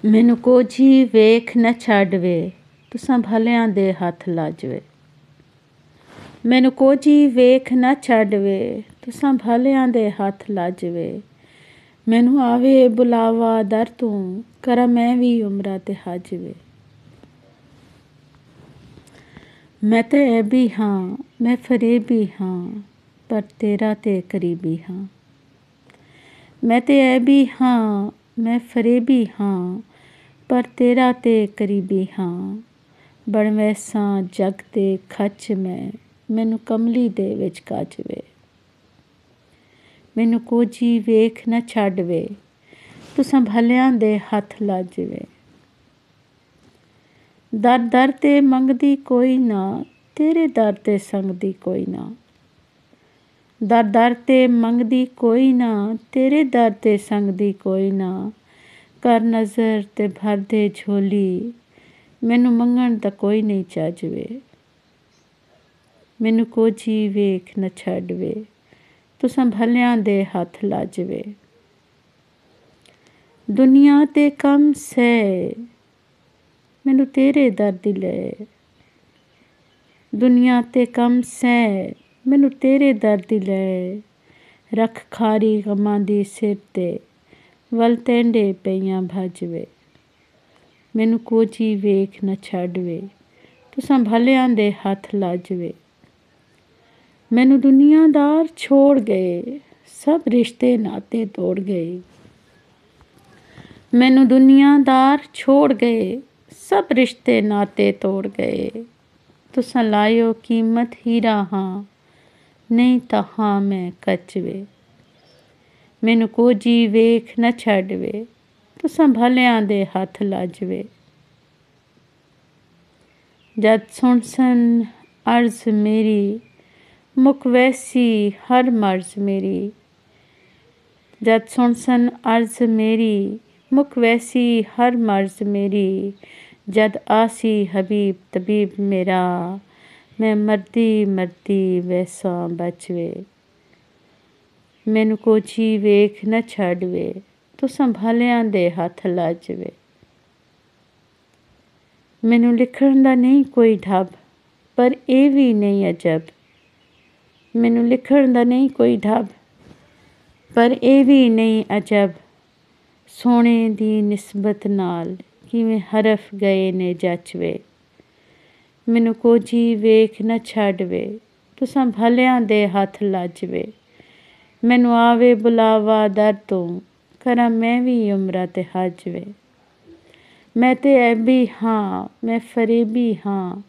ਮੈਨੂੰ ਕੋਝੀ ਵੇਖ ਨਾ ਛੱਡ ਵੇ, ਤੁਸਾਂ ਭਲਿਆਂ ਦੇ ਹੱਥ ਲੱਜ ਵੇ। ਮੈਨੂੰ ਕੋਝੀ ਵੇਖ ਨਾ ਛੱਡ ਵੇ, ਤੁਸਾਂ ਭਲਿਆਂ ਦੇ ਹੱਥ ਲੱਜ ਵੇ। ਮੈਨੂੰ ਆਵੇ ਬੁਲਾਵਾ ਦਰ ਤੂੰ, ਕਰਾਂ ਮੈਂ ਵੀ ਉਮਰਾਂ ਤੇ ਹੱਜ ਵੇ। ਮੈਂ ਤਾਂ ਐਬੀ ਹਾਂ, ਮੈਂ ਫਰੇਬੀ ਹਾਂ, ਪਰ ਤੇਰਾ ਤੇ ਕਰੀਬੀ ਹਾਂ। ਮੈਂ ਤਾਂ ਐਬੀ ਹਾਂ, ਮੈਂ ਫਰੇਬੀ ਹਾਂ, ਪਰ ਤੇਰਾ ਤੇ ਕਰੀਬੀ ਹਾਂ। ਬਣ ਵੈਸਾਂ ਜਗ ਤੇ ਖੱਚ ਮੈਂ, ਮੈਨੂੰ ਕਮਲੀ ਦੇ ਵਿੱਚ ਕੱਜ ਵੇ। ਮੈਨੂੰ ਕੋਝੀ ਵੇਖ ਨਾ ਛੱਡ ਵੇ, ਤੁਸਾਂ ਭਲਿਆਂ ਦੇ ਹੱਥ ਲੱਜ ਵੇ। ਦਰ ਦਰ ਤੇ ਮੰਗਦੀ ਕੋਈ ਨਾ, ਤੇਰੇ ਦਰ ਤੇ ਸੰਗਦੀ ਕੋਈ ਨਾ। ਦਰ ਦਰ ਤੇ ਮੰਗਦੀ ਕੋਈ ਨਾ, ਤੇਰੇ ਦਰ ਤੇ ਸੰਗਦੀ ਕੋਈ ਨਾ। ਕਰ ਨਜ਼ਰ ਤੇ ਭਰ ਦੇ ਝੋਲੀ, ਮੈਨੂੰ ਮੰਗਣ ਦਾ ਕੋਈ ਨਹੀਂ ਚੱਜ ਵੇ। ਮੈਨੂੰ ਕੋਝੀ ਵੇਖ ਨਾ ਛੱਡ ਵੇ, ਤੁਸਾਂ ਭਲਿਆਂ ਦੇ ਹੱਥ ਲੱਜ ਵੇ। ਦੁਨੀਆ ਤੇ ਕੰਮ ਸਹਿ, ਮੈਨੂੰ ਤੇਰੇ ਦਰ ਦੀ ਲੈ। ਦੁਨੀਆ ਤੇ ਕੰਮ ਸਹਿ, ਮੈਨੂੰ ਤੇਰੇ ਦਰ ਦੀ ਲੈ। ਰੱਖ ਖਾਰੀ ਗਮਾਂ ਦੀ ਸਿਰ ਤੇ, ਵੱਲ ਤੈਂਡੇ ਪਈਆਂ ਭੱਜ ਵੇ। ਮੈਨੂੰ ਕੋਝੀ ਵੇਖ ਨਾ ਛੱਡ ਵੇ, ਤੁਸਾਂ ਭਲਿਆਂ ਦੇ ਹੱਥ ਲੱਜ ਵੇ। ਮੈਨੂੰ ਦੁਨੀਆਦਾਰ ਛੋੜ ਗਏ, ਸਭ ਰਿਸ਼ਤੇ ਨਾਤੇ ਤੋੜ ਗਏ। ਮੈਨੂੰ ਦੁਨੀਆਦਾਰ ਛੋੜ ਗਏ, ਸਭ ਰਿਸ਼ਤੇ ਨਾਤੇ ਤੋੜ ਗਏ। ਤੁਸਾਂ ਲਾਇਓ ਕੀਮਤ ਹੀਰਾ ਹਾਂ, ਨਹੀਂ ਤਾਂ ਹਾਂ ਮੈਂ ਕੱਚ ਵੇ। ਮੈਨੂੰ ਕੋਝੀ ਵੇਖ ਨਾ ਛੱਡ ਵੇ, ਤੁਸਾਂ ਭਲਿਆਂ ਦੇ ਹੱਥ ਲੱਜ ਵੇ। ਜਦ ਸੁਣ ਸਨ ਅਰਜ਼ ਮੇਰੀ, ਮੁੱਕ ਵੈਸੀ ਹਰ ਮਰਜ਼ ਮੇਰੀ। ਜਦ ਸੁਣ ਸਨ ਅਰਜ਼ ਮੇਰੀ, ਮੁੱਕ ਵੈਸੀ ਹਰ ਮਰਜ਼ ਮੇਰੀ। ਜਦ ਆਸੀ ਹਬੀਬ ਤਬੀਬ ਮੇਰਾ, ਮੈਂ ਮਰਦੀ ਮਰਦੀ ਵੈਸਾਂ ਬਚ ਵੇ। ਮੈਨੂੰ ਕੋਝੀ ਵੇਖ ਨਾ ਛੱਡ ਵੇ, ਤੁਸਾਂ ਭਲਿਆਂ ਦੇ ਹੱਥ ਲੱਜ ਵੇ। ਮੈਨੂੰ ਲਿਖਣ ਦਾ ਨਹੀਂ ਕੋਈ ਢੱਬ, ਪਰ ਇਹ ਵੀ ਨਹੀਂ ਅਜਬ। ਮੈਨੂੰ ਲਿਖਣ ਦਾ ਨਹੀਂ ਕੋਈ ਢੱਬ, ਪਰ ਇਹ ਵੀ ਨਹੀਂ ਅਜਬ। ਸੋਹਣੇ ਦੀ ਨਿਸਬਤ ਨਾਲ ਕਿਵੇਂ ਹਰਫ ਗਏ ਨੇ ਜਚ ਵੇ। ਮੈਨੂੰ ਕੋਝੀ ਵੇਖ ਨਾ ਛੱਡ ਵੇ, ਤੁਸਾਂ ਭਲਿਆਂ ਦੇ ਹੱਥ ਲੱਜ ਵੇ। ਮੈਨੂੰ ਆਵੇ ਬੁਲਾਵਾ ਦਰ ਤੋਂ, ਕਰਾਂ ਮੈਂ ਵੀ ਉਮਰਾਂ ਤੇ ਹੱਜ ਵੇ। ਮੈਂ ਤਾਂ ਐਬੀ ਹਾਂ, ਮੈਂ ਫਰੇਬੀ ਹਾਂ,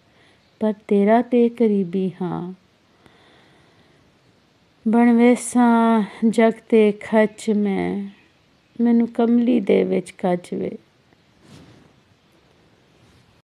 ਪਰ ਤੇਰਾ ਤੇ ਕਰੀਬੀ ਹਾਂ। ਬਣ ਵੈਸਾਂ ਜਗ ਤੇ ਖੱਚ ਮੈਂ, ਮੈਨੂੰ ਕਮਲੀ ਦੇ ਵਿੱਚ ਕੱਜ ਵੇ।